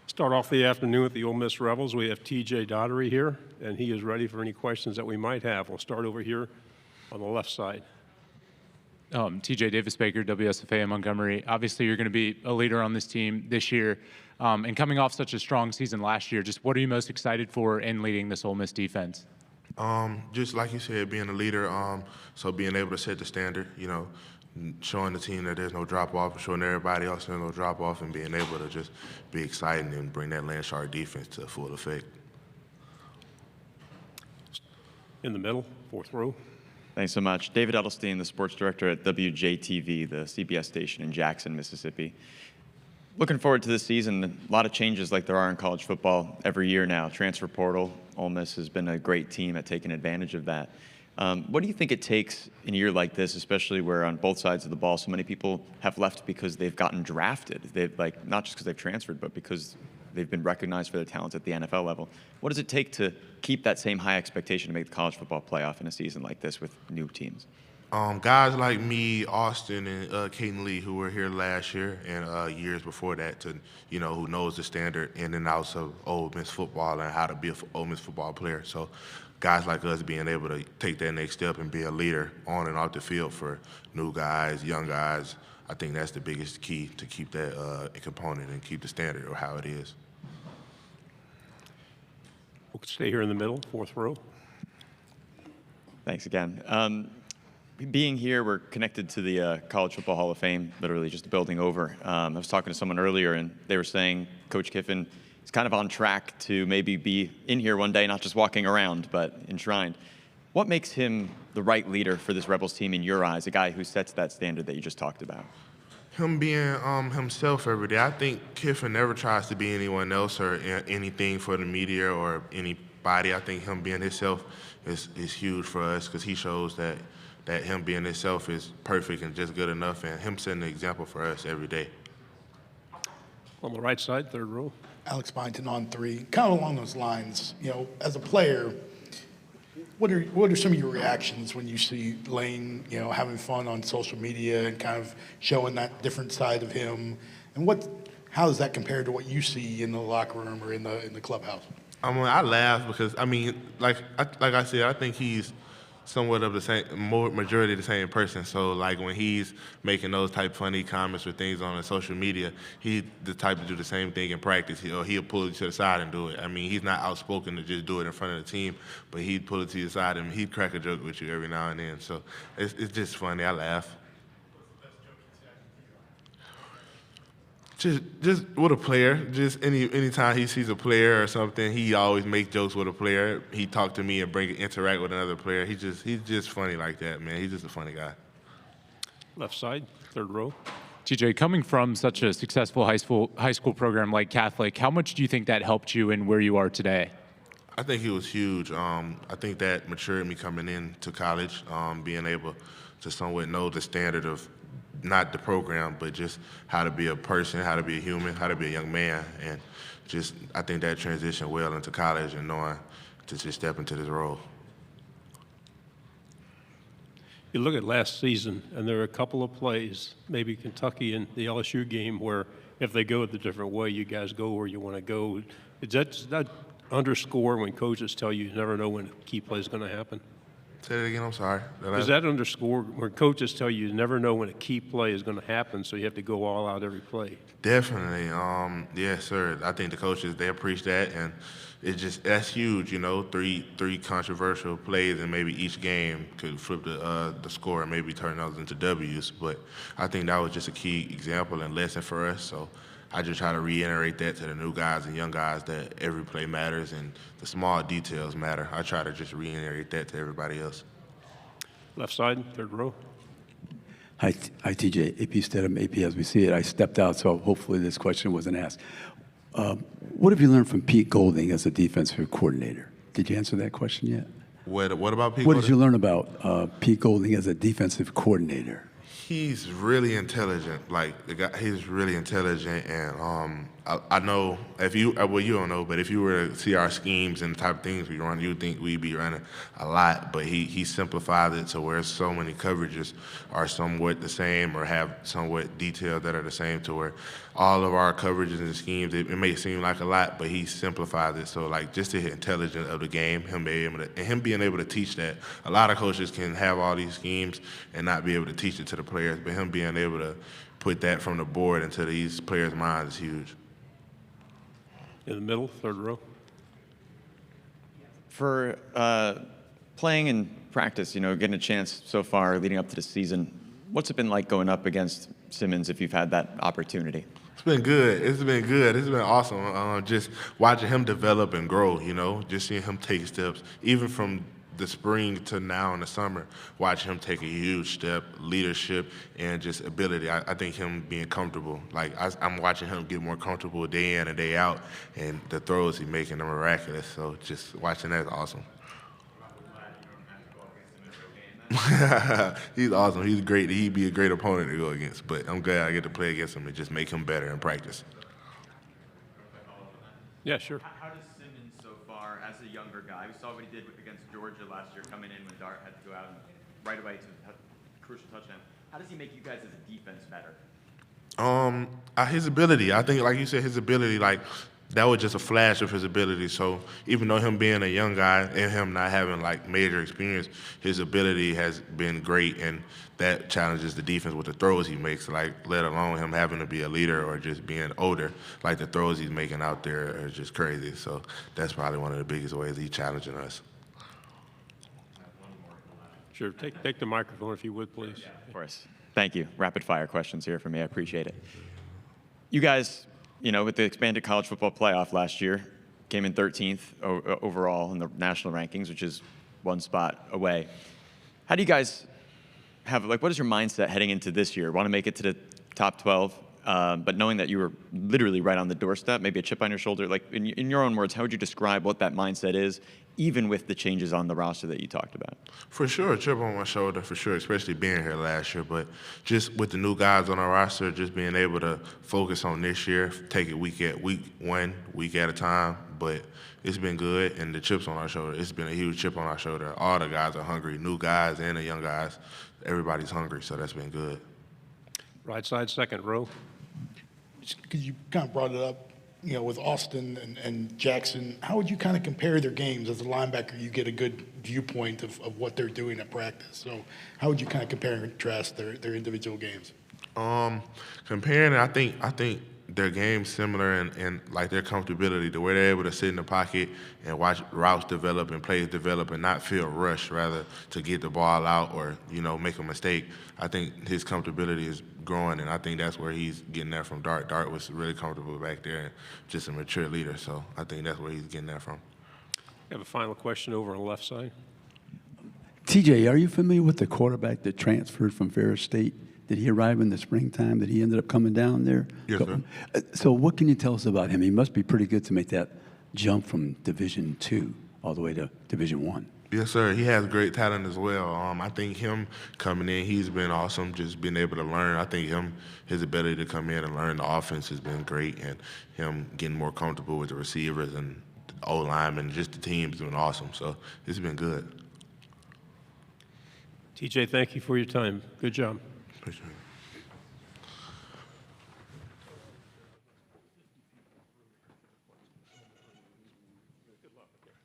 Start off the afternoon with the Ole Miss Rebels. We have TJ Dottery here, and he is ready for any questions that we might have. We'll start over here on the left side. TJ Davis Baker, WSFA in Montgomery. Obviously, you're going to be a leader on this team this year. And coming off such a strong season last year, just what are you most excited for in leading this Ole Miss defense? Just like you said, being a leader, so being able to set the standard, showing the team that there's no drop-off, showing everybody else there's no drop-off, and being able to just be exciting and bring that land shark defense to full effect. In the middle, fourth row. Thanks so much. David Edelstein, the sports director at WJTV, the CBS station in Jackson, Mississippi. Looking forward to this season. A lot of changes like there are in college football every year now. Transfer portal, Ole Miss has been a great team at taking advantage of that. What do you think it takes in a year like this, especially where on both sides of the ball so many people have left because they've gotten drafted? They've not just because they've transferred, but because they've been recognized for their talents at the NFL level. What does it take to keep that same high expectation to make the college football playoff in a season like this with new teams? Guys like me, Austin, and Caden Lee, who were here last year and years before that, who knows the standard in and outs of Ole Miss football and how to be an Ole Miss football player. So guys like us being able to take that next step and be a leader on and off the field for new guys, young guys, I think that's the biggest key to keep that component and keep the standard of how it is. We'll stay here in the middle, fourth row. Thanks again. Being here, we're connected to the College Football Hall of Fame, literally just a building over. I was talking to someone earlier, and they were saying Coach Kiffin is kind of on track to maybe be in here one day, not just walking around, but enshrined. What makes him the right leader for this Rebels team in your eyes, a guy who sets that standard that you just talked about? Him being himself every day. I think Kiffin never tries to be anyone else or anything for the media or anybody. I think him being himself is huge for us because he shows that him being himself is perfect and just good enough, and him setting the example for us every day. On the right side, third row. Alex Byington on three. Kind of along those lines, as a player, what are some of your reactions when you see Lane, having fun on social media and kind of showing that different side of him? And how does that compare to what you see in the locker room or in the clubhouse? I laugh because like I said, I think he's somewhat of the same, majority of the same person. So like when he's making those type funny comments or things on social media, he's the type to do the same thing in practice. He'll pull you to the side and do it. I mean, he's not outspoken to just do it in front of the team, but he'd pull it to the side and he'd crack a joke with you every now and then. So it's just funny. I laugh. Just with a player, just anytime he sees a player or something, he always makes jokes with a player. He talk to me and interact with another player. He's just funny like that, man. He's just a funny guy. Left side, third row. TJ, coming from such a successful high school program like Catholic, how much do you think that helped you in where you are today? I think it was huge. I think that matured me coming into college, being able to somewhat know the standard of not the program, but just how to be a person, how to be a human, how to be a young man. And just, I think that transitioned well into college and knowing to just step into this role. You look at last season, and there are a couple of plays, maybe Kentucky and the LSU game, where if they go the different way, you guys go where you want to go. Does that underscore when coaches tell you never know when a key play is going to happen? Say that again, I'm sorry. Does that underscore when coaches tell you never know when a key play is going to happen, so you have to go all out every play? Definitely. Yes, sir. I think the coaches, they appreciate that, and that's huge, three controversial plays, and maybe each game could flip the score and maybe turn those into W's. But I think that was just a key example and lesson for us. So I just try to reiterate that to the new guys and young guys that every play matters and the small details matter. I try to just reiterate that to everybody else. Left side, third row. Hi, TJ. AP Stedham, AP as we see it. I stepped out, so hopefully this question wasn't asked. What have you learned from Pete Golding as a defensive coordinator? Did you answer that question yet? What about Pete Golding? What did you learn about Pete Golding as a defensive coordinator? He's really intelligent. Like the guy, he's really intelligent, and I know if you well, you don't know, but if you were to see our schemes and the type of things we run, you'd think we'd be running a lot. But he simplified it to where so many coverages are somewhat the same or have somewhat details that are the same, to where all of our coverages and schemes, it may seem like a lot, but he simplifies it. So like just the intelligence of the game, him being able to teach that. A lot of coaches can have all these schemes and not be able to teach it to the players, but him being able to put that from the board into these players' minds is huge. In the middle, third row. For playing in practice, getting a chance so far leading up to the season, what's it been like going up against Simmons if you've had that opportunity? It's been good. It's been good. It's been awesome. Just watching him develop and grow, just seeing him take steps, even from the spring to now in the summer, watching him take a huge step, leadership and just ability. I think him being comfortable, like I'm watching him get more comfortable day in and day out, and the throws he's making are miraculous. So just watching that is awesome. He's awesome. He's great. He'd be a great opponent to go against, but I'm glad I get to play against him and just make him better in practice. Yeah, sure. How does Simmons so far, as a younger guy, we saw what he did against Georgia last year, coming in when Dart had to go out and right away to a crucial touchdown. How does he make you guys as a defense better? His ability. I think, like you said, his ability, like that was just a flash of his ability. So even though him being a young guy and him not having like major experience, his ability has been great, and that challenges the defense with the throws he makes, like let alone him having to be a leader or just being older. Like the throws he's making out there are just crazy. So that's probably one of the biggest ways he's challenging us. Sure. Take the microphone if you would, please. Of course. Thank you. Rapid fire questions here for me. I appreciate it. You guys, with the expanded college football playoff last year, came in 13th overall in the national rankings, which is one spot away. How do you guys what is your mindset heading into this year? Want to make it to the top 12, but knowing that you were literally right on the doorstep, maybe a chip on your shoulder. Like in your own words, how would you describe what that mindset is, even with the changes on the roster that you talked about? For sure, a chip on my shoulder, for sure, especially being here last year. But just with the new guys on our roster, just being able to focus on this year, take it week at a time. But it's been good, and the chips on our shoulder, it's been a huge chip on our shoulder. All the guys are hungry, new guys and the young guys. Everybody's hungry, so that's been good. Right side, second row. Because you kind of brought it up, with Austin and Jackson, how would you kind of compare their games? As a linebacker, you get a good viewpoint of what they're doing at practice. So how would you kind of compare and contrast their individual games? Comparing, I think their game's similar in like their comfortability, the way they're able to sit in the pocket and watch routes develop and plays develop and not feel rushed, rather to get the ball out or, make a mistake. I think his comfortability is growing, and I think that's where he's getting that from Dart. Dart was really comfortable back there and just a mature leader, so I think that's where he's getting that from. I have a final question over on the left side. TJ, are you familiar with the quarterback that transferred from Ferris State? Did he arrive in the springtime? Did he ended up coming down there? Yes, sir. So what can you tell us about him? He must be pretty good to make that jump from Division II all the way to Division I. Yes, sir. He has great talent as well. I think him coming in, he's been awesome, just being able to learn. I think his ability to come in and learn the offense has been great, and him getting more comfortable with the receivers and the O-linemen, just the team's been awesome. So it's been good. TJ, thank you for your time. Good job. Appreciate it.